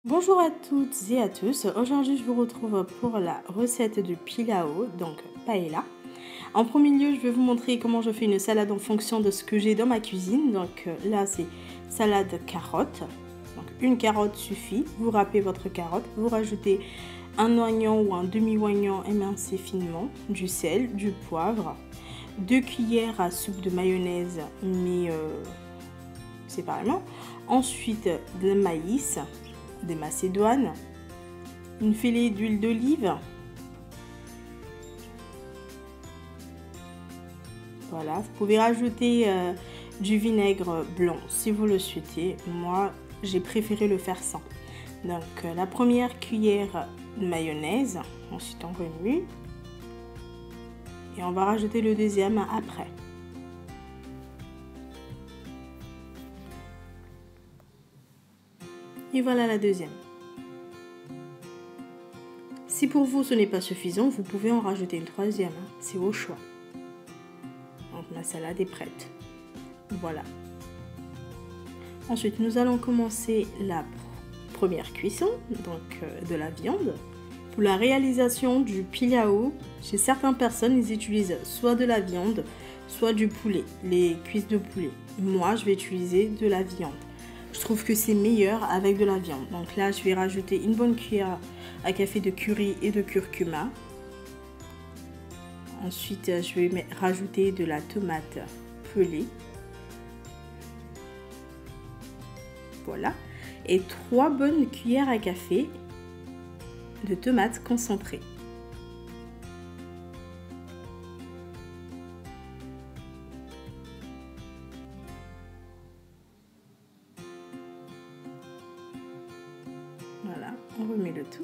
Bonjour à toutes et à tous, aujourd'hui je vous retrouve pour la recette de pilau, donc paella. En premier lieu je vais vous montrer comment je fais une salade en fonction de ce que j'ai dans ma cuisine. Donc là c'est salade carotte, donc une carotte suffit, vous râpez votre carotte, vous rajoutez un oignon ou un demi-oignon émincé finement, du sel, du poivre, 2 cuillères à soupe de mayonnaise mais séparément, ensuite de maïs, des macédoines, une filée d'huile d'olive, voilà, vous pouvez rajouter du vinaigre blanc si vous le souhaitez, moi j'ai préféré le faire sans. Donc la première cuillère de mayonnaise, ensuite on remue et on va rajouter le deuxième après. Et voilà la deuxième. Si pour vous ce n'est pas suffisant, vous pouvez en rajouter une troisième, c'est au choix. Donc ma salade est prête. Voilà. Ensuite, nous allons commencer la première cuisson, donc de la viande. Pour la réalisation du pilau, chez certaines personnes, ils utilisent soit de la viande, soit du poulet, les cuisses de poulet. Moi, je vais utiliser de la viande. Je trouve que c'est meilleur avec de la viande. Donc là, je vais rajouter une bonne cuillère à café de curry et de curcuma. Ensuite, je vais rajouter de la tomate pelée. Voilà. Et 3 bonnes cuillères à café de tomates concentrées. Voilà, on remet le tout.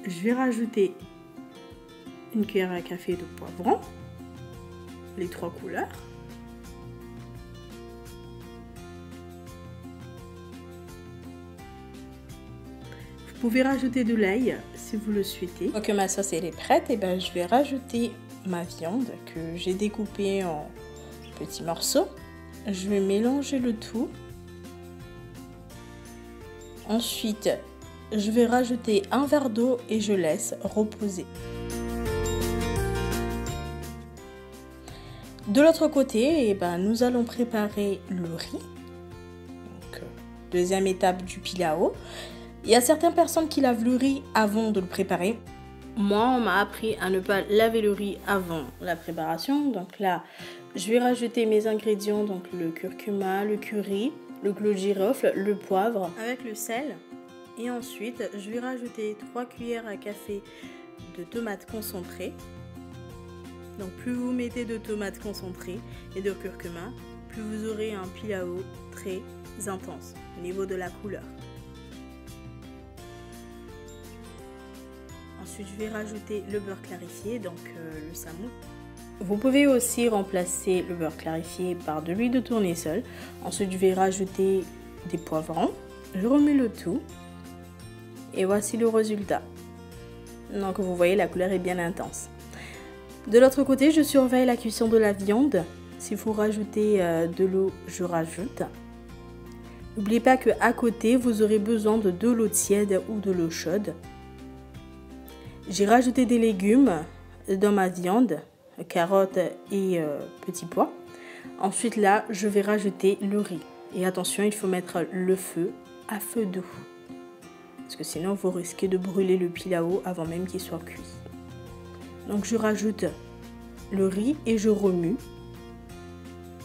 Je vais rajouter une cuillère à café de poivron, les 3 couleurs. Vous pouvez rajouter de l'ail si vous le souhaitez. Donc ma sauce elle est prête, et ben je vais rajouter ma viande que j'ai découpée en petits morceaux. Je vais mélanger le tout. Ensuite, je vais rajouter un verre d'eau et je laisse reposer. De l'autre côté, nous allons préparer le riz. Donc, deuxième étape du pilau. Il y a certaines personnes qui lavent le riz avant de le préparer. Moi, on m'a appris à ne pas laver le riz avant la préparation. Donc là, je vais rajouter mes ingrédients, donc le curcuma, le curry, le clou de girofle, le poivre avec le sel. Et ensuite, je vais rajouter 3 cuillères à café de tomates concentrées. Donc plus vous mettez de tomates concentrées et de curcuma, plus vous aurez un pilau très intense au niveau de la couleur. Ensuite, je vais rajouter le beurre clarifié, donc le samoud. Vous pouvez aussi remplacer le beurre clarifié par de l'huile de tournesol. Ensuite, je vais rajouter des poivrons. Je remets le tout. Et voici le résultat. Donc vous voyez, la couleur est bien intense. De l'autre côté, je surveille la cuisson de la viande. S'il faut rajouter de l'eau, je rajoute. N'oubliez pas qu'à côté, vous aurez besoin de l'eau tiède ou de l'eau chaude. J'ai rajouté des légumes dans ma viande, carottes et petits pois. Ensuite là, je vais rajouter le riz. Et attention, il faut mettre le feu à feu doux. Parce que sinon, vous risquez de brûler le pilau avant même qu'il soit cuit. Donc je rajoute le riz et je remue.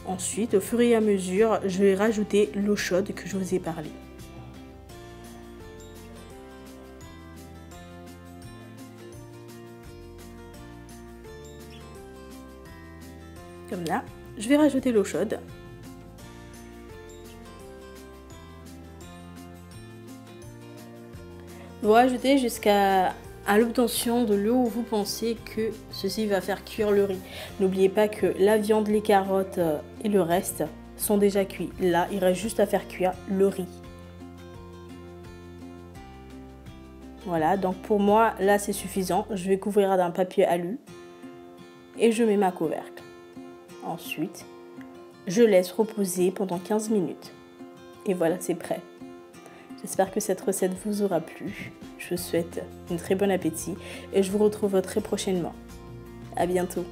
Ensuite, au fur et à mesure, je vais rajouter l'eau chaude que je vous ai parlé. Comme là, je vais rajouter l'eau chaude. Vous rajoutez jusqu'à l'obtention de l'eau où vous pensez que ceci va faire cuire le riz. N'oubliez pas que la viande, les carottes et le reste sont déjà cuits. Là, il reste juste à faire cuire le riz. Voilà, donc pour moi, là c'est suffisant. Je vais couvrir d'un papier alu et je mets ma couvercle. Ensuite, je laisse reposer pendant 15 minutes. Et voilà, c'est prêt. J'espère que cette recette vous aura plu. Je vous souhaite un très bon appétit et je vous retrouve très prochainement. À bientôt.